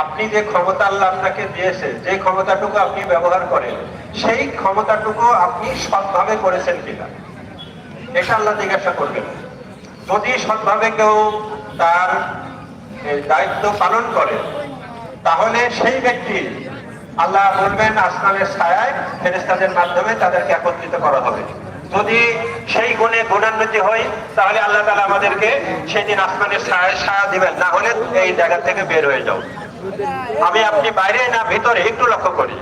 আপনি যে ক্ষমতা আল্লাহ আপনাকে দিয়েছে, যে ক্ষমতাটুকু আপনি ব্যবহার করেন, সেই ক্ষমতাটুকু আপনি সৎভাবে করেছেন কিনা, এটা আল্লাহ জিজ্ঞাসা করবেন। যদি সৎভাবে কেউ তার দায়িত্ব পালন করে, তাহলে সেই ব্যক্তি আল্লাহ বলবেন আসমানের ছায়ায় ফেরেশতাদের মাধ্যমে তাদেরকে একত্রিত করা হবে। যদি সেই গুণে গুণান্বিত হয়, তাহলে আল্লাহ তাআলা আমাদেরকে সেই দিন আসমানের ছায়ায় ছায়া দিবেন, না হলে এই জায়গা থেকে বের হয়ে যাও। আমি আপনি বাইরে না ভিতরে একটু লক্ষ্য করি,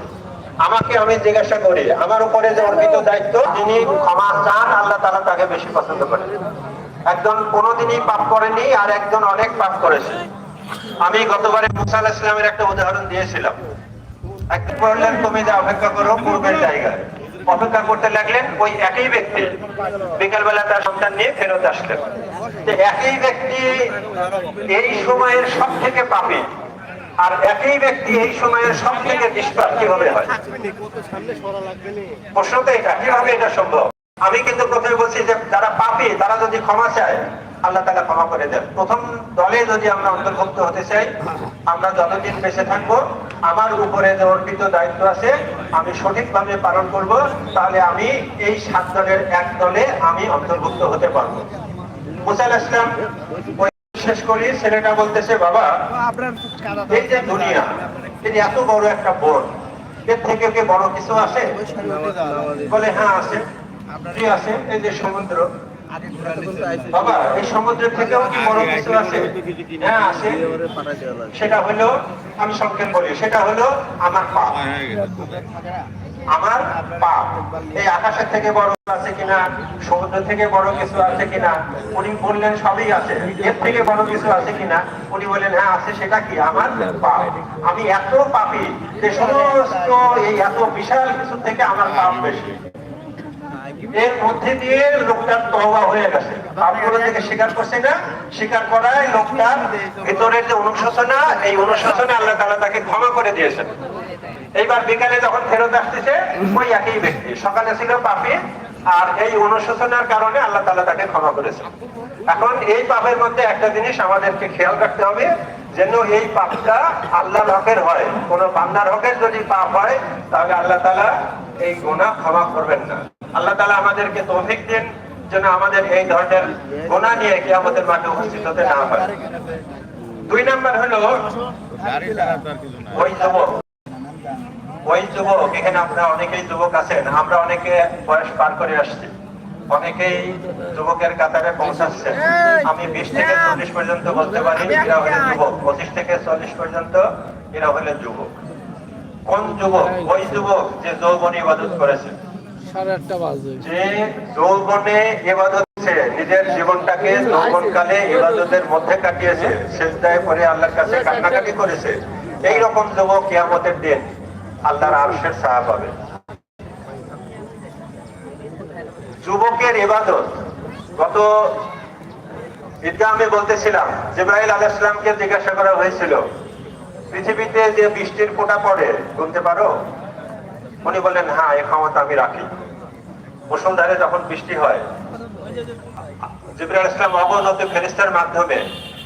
আমাকে আমি জিজ্ঞাসা করি, আমার উপরে যে অর্পিত দায়িত্ব, যিনি ক্ষমা চান আল্লাহ তাআলা তাকে বেশি পছন্দ করেন। একজন কোনোদিনই পাপ করেনি, আর একজন অনেক পাপ করেছে। আমি গতবারে মুসা আলাইহিস সালামের একটা উদাহরণ দিয়েছিলাম। একজন বললেন তুমি যা অপেক্ষা করো পূর্বের জায়গায়, অপেক্ষা করতে লাগলেন। ওই একই ব্যক্তি বিকালবেলা তার সন্তান নিয়ে ফেরত আসলেন। একই ব্যক্তি এই সময়ের সব থেকে পাপী, আর একই ব্যক্তি এই সময়ের সব থেকে নিষ্পাপ কিভাবে হয়? প্রশ্ন তো এটা, কিভাবে এটা সম্ভব? আমি কিন্তু প্রথমে বলছি যে যারা পাপী তারা যদি ক্ষমা চায় আল্লাহ তাআলা ক্ষমা করে দেন। প্রথম দলে যদি আমরা অন্তর্ভুক্ত হতে চাই, আমরা যতদিন বেঁচে থাকবো আমার উপরে যে অর্পিত দায়িত্ব আছে আমি সঠিকভাবে পালন করব, তাহলে আমি এই 7 দলের এক দলে আমি অন্তর্ভুক্ত হতে পারবো। মুসা আলাইহিস সালাম শেষ করি, ছেলেটা বলতেছে বাবা এই যে দুনিয়া, এই এত বড় একটা বোর্ড, এর থেকে কি বড় কিছু আছে? বলে হ্যাঁ আছে। কি আছে? এই যে সমুদ্র। বাবা এই সমুদ্রের থেকেও কি বড় কিছু আছে? হ্যাঁ আছে। সেটা হলো, আমি সংক্ষেপ বলি, সেটা হলো আমার পাপ। আমার পাপ। এই আকাশের থেকে বড় আছে কিনা, সমুদ্র থেকে বড় কিছু আছে কিনা? উনি বললেন সবই আছে। এর থেকে বড় কিছু আছে কিনা? উনি বললেন হ্যাঁ আছে। সেটা কি? আমার পাপ। আমি এত পাপী যে সমস্ত এই এত বিশাল কিছু থেকে আমার পাপ বেশি। এর মধ্যে দিয়ে লোকটার তওবা হয়ে গেছে, পাপগুলো থেকে স্বীকার করছে না, স্বীকার করায় লোকটার ভিতরের যে অনুশোচনা, এই অনুশোচনা আল্লাহ তাআলা তাকে ক্ষমা করে দিয়েছেন। এইবার বিকালে যখন ফেরত আসতেছে, ওই একই ব্যক্তি সকালে ছিল পাপী, আর এই অনুশোচনার কারণে আল্লাহ তাআলা তাকে ক্ষমা করেছেন। এখন এই পাপের মধ্যে একটা জিনিস আমাদেরকে খেয়াল রাখতে হবে, যেন এই পাপটা আল্লাহর হকের হয়। কোন বান্দার হকের যদি পাপ হয়, তাহলে আল্লাহ তাআলা এই গুনাহ ক্ষমা করবেন না। আল্লাহ তাআলা আমাদেরকে তৌফিক দিন যেন আমাদের এই ধরনের গুনাহ নিয়ে কিয়ামতের মাঠে উপস্থিত হতে না হয়। 2 নাম্বার হলো ওই যুবক। এখানে আপনারা অনেকেই যুবক আছেন, আমরা অনেকে বয়স পার করে আসছি, অনেকেই যুবকের কাতারে পৌঁছাচ্ছেন। আমি 20 থেকে 40 পর্যন্ত বলতে পারি এরা হলে যুবক, 25 থেকে 40 পর্যন্ত এরা হলে যুবক। কোন যুবক? ওই যুবক যে যৌবনে ইবাদত করেছে, যে যৌবনে ইবাদত করেছে, নিজের জীবনটাকে যৌবনকালে ইবাদতের মধ্যে কাটিয়েছে, সিজদায় পড়ে আল্লাহর কাছে কান্নাকাটি করেছে, এই রকম যুবক কিয়ামতের দিন আল্লাহর আরশের ছায়া পাবে। যুবকের ইবাদত, গত ঈদে আমি বলতেছিলাম জিবরাইল আলাইহিস সালামকে জিজ্ঞাসা করা হয়েছিল পৃথিবীতে যে বৃষ্টির ফোঁটা পড়ে গুনতে পারো? উনি বললেন হ্যাঁ, এই ক্ষমতা আমি রাখি। মুষলধারে যখন বৃষ্টি হয়, জিবরাইল আলাইহিস সালাম অবনত ফেরেশতার মাধ্যমে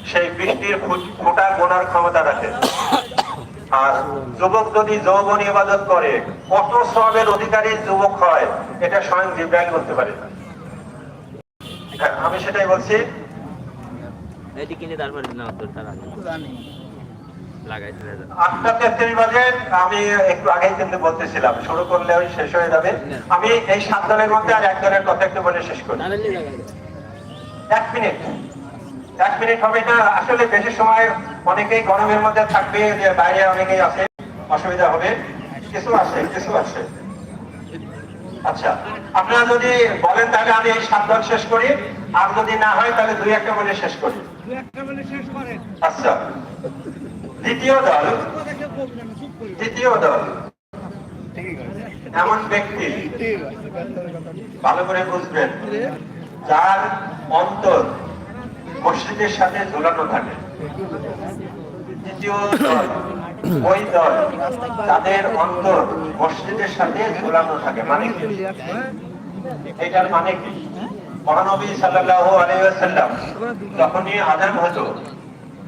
সেই বৃষ্টির ফোঁটা গোনার ক্ষমতা রাখে। আর যুবক যদি যৌবন ইবাদত করে কত সওয়াবের অধিকারী যুবক হয়, এটা স্বয়ং জিবরাইল বলতে পারে না। আমি সেটাই বলছি। এটি কিনে তারপরে না তো তারা লাগাইছে 8:33 বাজে। আমি একটু আগেই কিন্তু বলতেছিলাম শুরু করলে ওই শেষ হয়ে যাবে। আমি এই 7 দলের মধ্যে আর একজনের কথা একটু বলে শেষ করি। 1 মিনিট হবে না, আসলে বেশি সময়। অনেকেই গরমের মধ্যে থাকবে, যে বাইরে অনেকেই আছে, অসুবিধা হবে। কিছু আছে। আচ্ছা, আপনারা যদি বলেন তাহলে আমি এই 7 দল শেষ করি, আর যদি না হয় তাহলে 2-1টা বলে শেষ করি। আচ্ছা, দ্বিতীয় দল এমন ব্যক্তি, ভালো করে বুঝবেন, যার অন্তর মসজিদের সাথে ঝুলানো থাকে। দ্বিতীয় দল ওই দল তাদের অন্তর মসজিদের সাথে ঝুলানো থাকে। মানে কি? এটার মানে কি? মহানবী সাল্লাল্লাহু আলাইহি ওয়াসাল্লাম যখনই আযান হতো